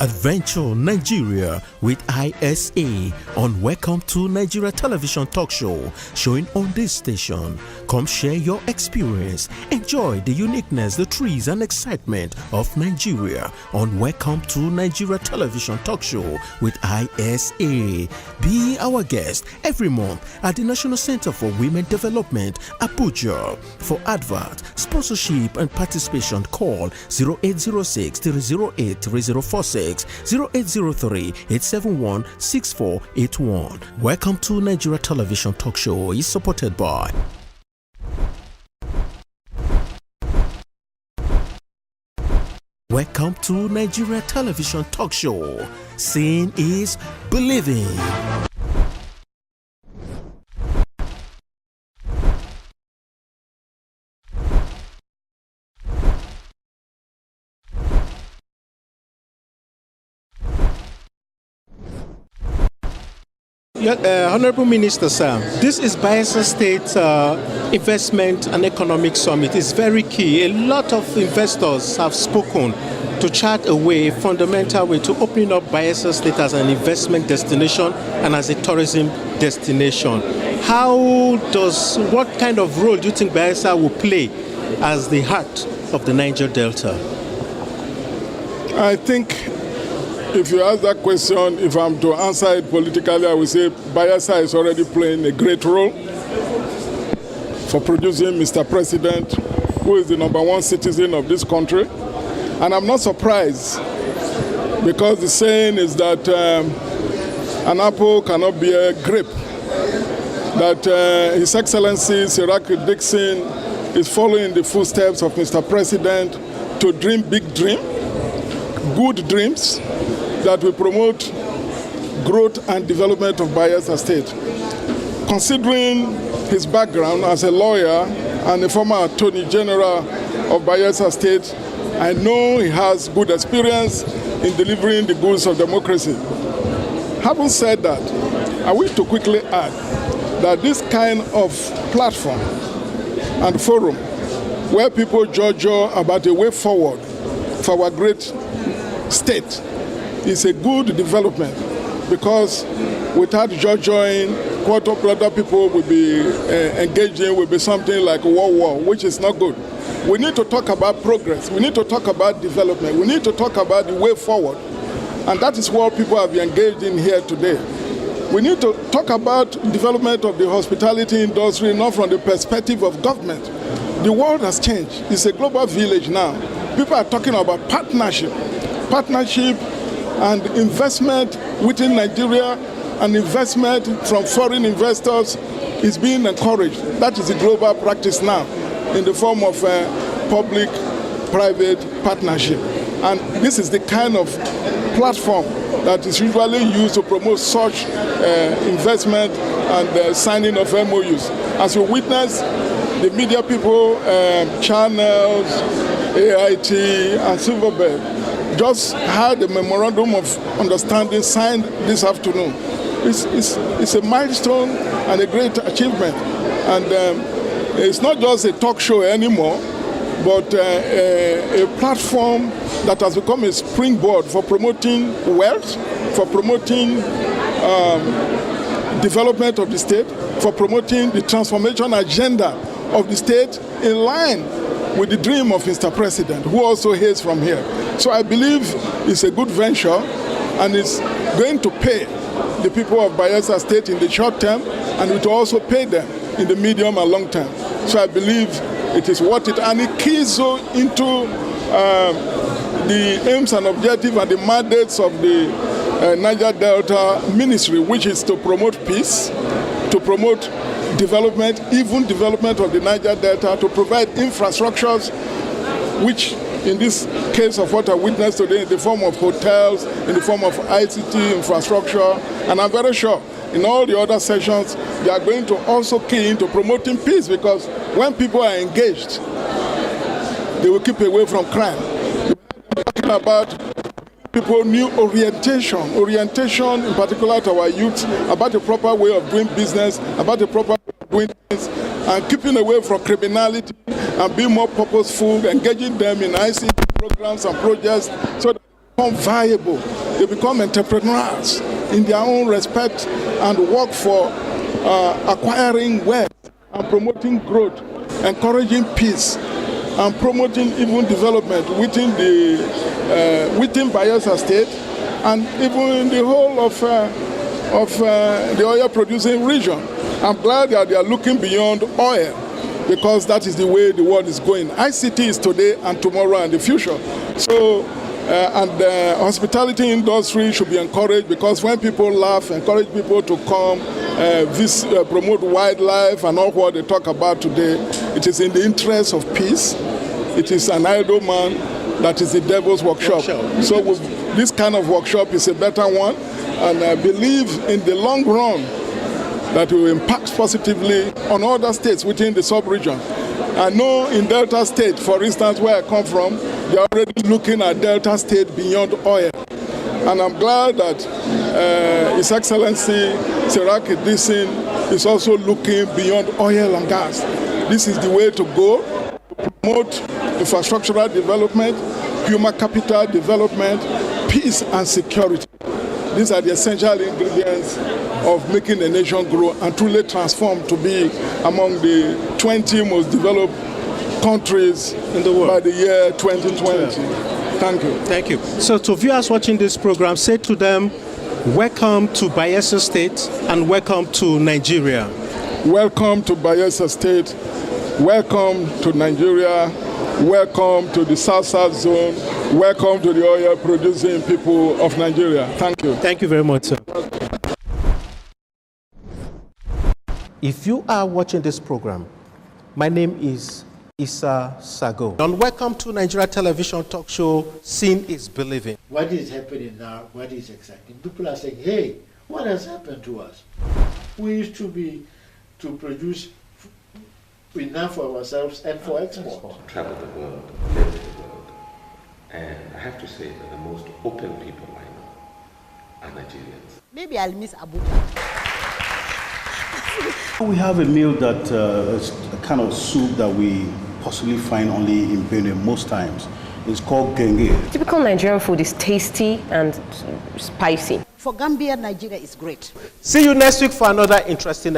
Adventure Nigeria with ISA on Welcome to Nigeria Television Talk Show, showing on this station. Come share your experience. Enjoy the uniqueness, the trees and excitement of Nigeria on Welcome to Nigeria Television Talk Show with ISA. Be our guest every month at the National Center for Women Development, Abuja. For advert, sponsorship and participation, call 0806 308 3046, 0803 871 6481. Welcome to Nigeria Television Talk Show is supported by Welcome to Nigeria Television Talk Show. Seeing is believing. Honorable Minister, sir, this is Bayelsa State Investment and Economic Summit. It's very key. A lot of investors have spoken to chart a way, fundamental way to opening up Bayelsa State as an investment destination and as a tourism destination. What kind of role do you think Bayelsa will play as the heart of the Niger Delta? I think if you ask that question, if I'm to answer it politically, I would say Bayelsa is already playing a great role for producing Mr. President, who is the #1 citizen of this country. And I'm not surprised, because the saying is that an apple cannot be a grape. That His Excellency Siraki Dixon is following the footsteps of Mr. President to dream big dream, good dreams, that will promote growth and development of Bayelsa State. Considering his background as a lawyer and a former Attorney General of Bayelsa State, I know he has good experience in delivering the goods of democracy. Having said that, I wish to quickly add that this kind of platform and forum where people judge about a way forward for our great state is a good development, because without judging, what other people will be engaging will be something like a war, which is not good. We need to talk about progress. We need to talk about development. We need to talk about the way forward. And that is what people have been engaged in here today. We need to talk about development of the hospitality industry, not from the perspective of government. The world has changed. It's a global village now. People are talking about partnership and investment within Nigeria, and investment from foreign investors is being encouraged. That is a global practice now in the form of public-private partnership. And this is the kind of platform that is usually used to promote such investment and signing of MOUs. As you witness, the media people, channels, AIT, and Silverbird just had a memorandum of understanding signed this afternoon. It's a milestone and a great achievement. And it's not just a talk show anymore, but a platform that has become a springboard for promoting wealth, for promoting development of the state, for promoting the transformation agenda of the state in line with the dream of Mr. President, who also hails from here. So I believe it's a good venture, and it's going to pay the people of Bayelsa State in the short term, and it will also pay them in the medium and long term. So I believe it is worth it, and it keys into the aims and objectives and the mandates of the Niger Delta Ministry, which is to promote peace, to promote development, even development of the Niger Delta, to provide infrastructures, which in this case of what I witnessed today, in the form of hotels, in the form of ICT infrastructure, and I'm very sure in all the other sessions, they are going to also key into promoting peace, because when people are engaged, they will keep away from crime. We're talking about people new orientation in particular to our youth, about the proper way of doing business, about the proper way of doing things, and keeping away from criminality and being more purposeful, engaging them in ICT, programs and projects so that they become viable. They become entrepreneurs in their own respect and work for acquiring wealth and promoting growth, encouraging peace, and promoting even development within Bayelsa State and even in the whole of the oil-producing region. I'm glad that they are looking beyond oil, because that is the way the world is going. ICT is today and tomorrow and the future. So, and the hospitality industry should be encouraged, because when people laugh, encourage people to come, promote wildlife and all what they talk about today, it is in the interest of peace. It is an idle man that is the devil's workshop. So this kind of workshop is a better one, and I believe in the long run that will impact positively on other states within the sub-region. I know in Delta State, for instance, where I come from, they're already looking at Delta State beyond oil. And I'm glad that His Excellency Siraki Disin is also looking beyond oil and gas. This is the way to go, to promote infrastructural development, human capital development, peace and security. These are the essential ingredients of making a nation grow and truly transform to be among the 20 most developed countries in the world by the year 2020. Thank you. Thank you. So to viewers watching this program, say to them, welcome to Bayelsa State and welcome to Nigeria. Welcome to Bayelsa State. Welcome to Nigeria. Welcome to the South-South zone. Welcome to the oil-producing people of Nigeria. Thank you. Thank you very much, sir. If you are watching this program, my name is Issa Sago. And welcome to Nigeria Television Talk Show, Seeing is Believing. What is happening now? What is exciting? People are saying, hey, what has happened to us? We used to produce enough for ourselves and for export. Travel the world, live the world. And I have to say that the most open people I know are Nigerians. Maybe I'll miss Abuja. We have a meal that is a kind of soup that we possibly find only in Benue most times. It's called genge. Typical Nigerian food is tasty and spicy. For Gambia, Nigeria is great. See you next week for another interesting